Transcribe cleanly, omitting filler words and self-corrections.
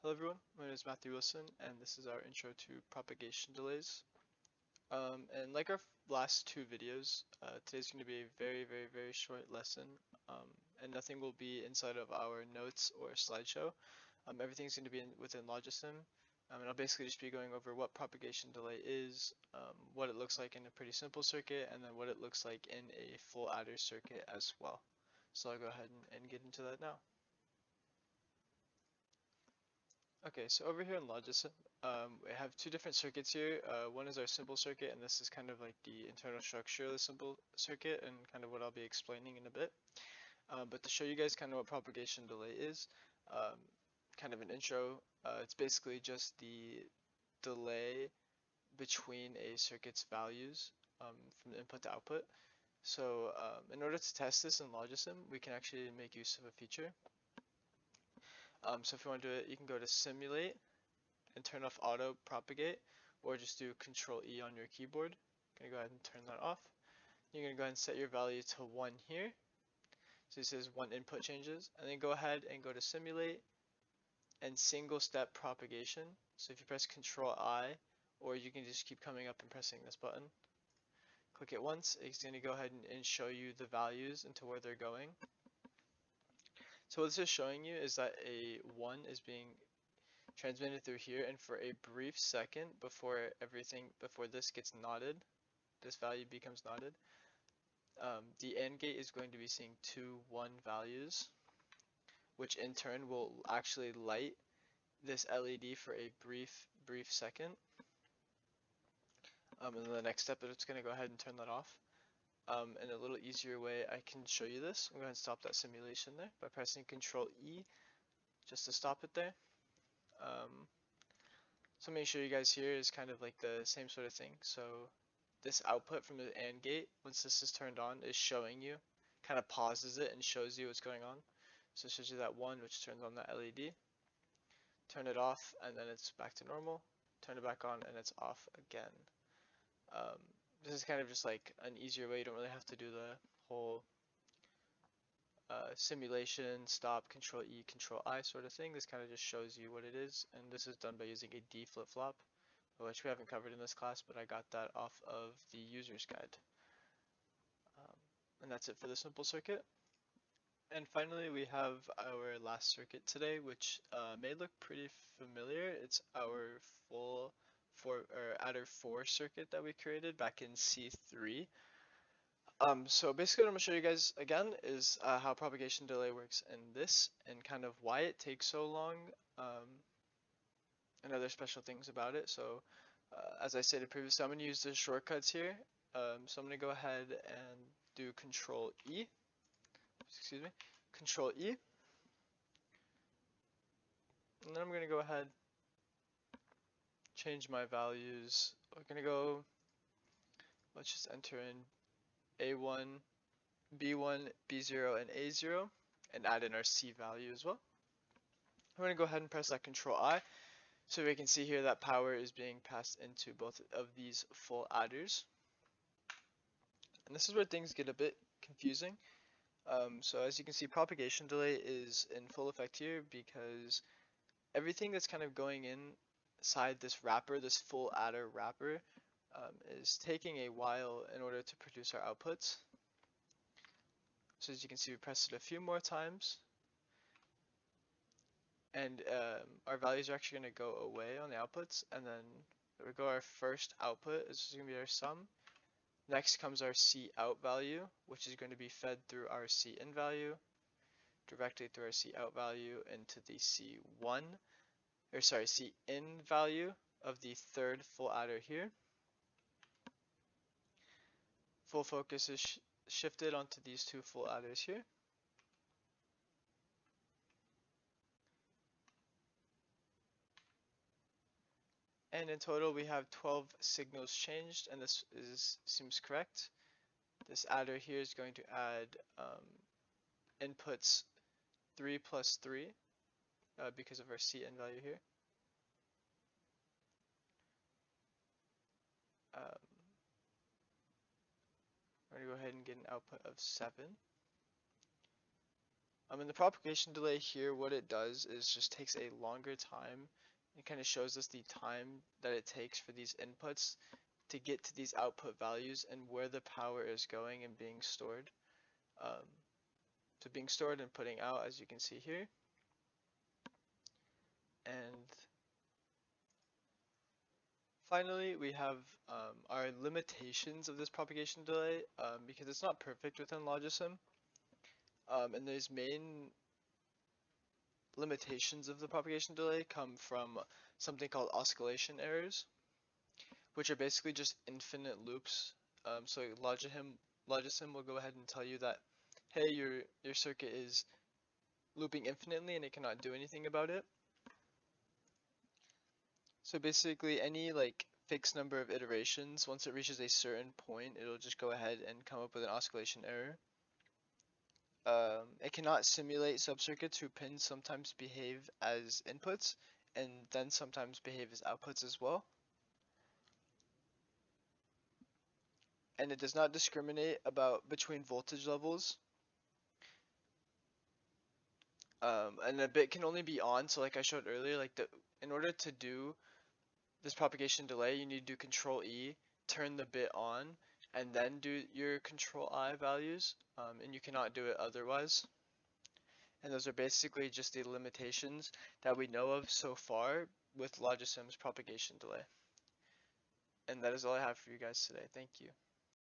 Hello everyone, my name is Matthew Wilson and this is our intro to propagation delays. And like our last two videos, today's going to be a very short lesson, and nothing will be inside of our notes or slideshow. Everything's going to be within Logisim, and I'll basically just be going over what propagation delay is, what it looks like in a pretty simple circuit, and then what it looks like in a full adder circuit as well. So I'll go ahead and get into that now. Okay, so over here in Logisim, we have two different circuits here. One is our simple circuit, and this is kind of like the internal structure of the simple circuit and kind of what I'll be explaining in a bit. But to show you guys kind of what propagation delay is, kind of an intro, it's basically just the delay between a circuit's values from the input to output. So in order to test this in Logisim, we can actually make use of a feature. So if you want to do it, you can go to simulate and turn off auto propagate, or just do Control E on your keyboard. Gonna go ahead and turn that off. You're gonna go ahead and set your value to 1 here. So this is 1 input changes, and then go ahead and go to simulate and single step propagation. So if you press Control I, or you can just keep coming up and pressing this button. Click it once, it's gonna go ahead and show you the values into where they're going. So what this is showing you is that a 1 is being transmitted through here, and for a brief second before this gets knotted, this value becomes knotted, the AND gate is going to be seeing 2, 1 values, which in turn will actually light this LED for a brief second. And then the next step, it's going to go ahead and turn that off. In a little easier way, I can show you this. I'm going to go ahead and stop that simulation there by pressing Control E just to stop it there. So make sure you guys here is kind of like the same sort of thing. So this output from the AND gate, once this is turned on, is showing you, kind of pauses it and shows you what's going on. So it shows you that 1, which turns on that LED. Turn it off, and then it's back to normal. Turn it back on, and it's off again. This is kind of just like an easier way. You don't really have to do the whole simulation, stop, Control E, Control I sort of thing. This kind of just shows you what it is, and this is done by using a D flip-flop, which we haven't covered in this class, but I got that off of the user's guide. And that's it for the simple circuit. And finally, we have our last circuit today, which may look pretty familiar. It's our adder 4 circuit that we created back in C3. So basically what I'm going to show you guys again is how propagation delay works in this, and kind of why it takes so long, and other special things about it. So as I stated previously, I'm going to use the shortcuts here. So I'm going to go ahead and do Control E, Control E, and then I'm going to go ahead, change my values. We're going to go, let's just enter in A1, B1, B0, and A0, and add in our C value as well. I'm going to go ahead and press that Control I, so we can see here that power is being passed into both of these full adders. And this is where things get a bit confusing. So as you can see, propagation delay is in full effect here because everything that's kind of going inside this wrapper, this full adder wrapper, is taking a while in order to produce our outputs. So as you can see, we pressed it a few more times, and our values are actually going to go away on the outputs, and then there we go. Our first output is going to be our sum. Next comes our C out value, which is going to be fed through our C in value, directly through our C out value into the C in value of the third full adder here. Full focus is shifted onto these two full adders here. And in total we have 12 signals changed, and this seems correct. This adder here is going to add inputs 3 plus 3 because of our C in value here. We're going to go ahead and get an output of 7. In the propagation delay here, what it does is just takes a longer time. It kind of shows us the time that it takes for these inputs to get to these output values and where the power is going and being stored. Um, so being stored and putting out, as you can see here. And finally, we have our limitations of this propagation delay because it's not perfect within Logisim. And these main limitations of the propagation delay come from something called oscillation errors, which are basically just infinite loops. So Logisim will go ahead and tell you that, hey, your circuit is looping infinitely and it cannot do anything about it. So basically any like fixed number of iterations, once it reaches a certain point, it'll just go ahead and come up with an oscillation error. It cannot simulate subcircuits whose pins sometimes behave as inputs and then sometimes behave as outputs as well. And it does not discriminate between voltage levels. And a bit can only be on, so like I showed earlier, in order to do this propagation delay, you need to do Control E, turn the bit on, and then do your Control I values, and you cannot do it otherwise. And those are basically just the limitations that we know of so far with Logisim's propagation delay. And that is all I have for you guys today. Thank you.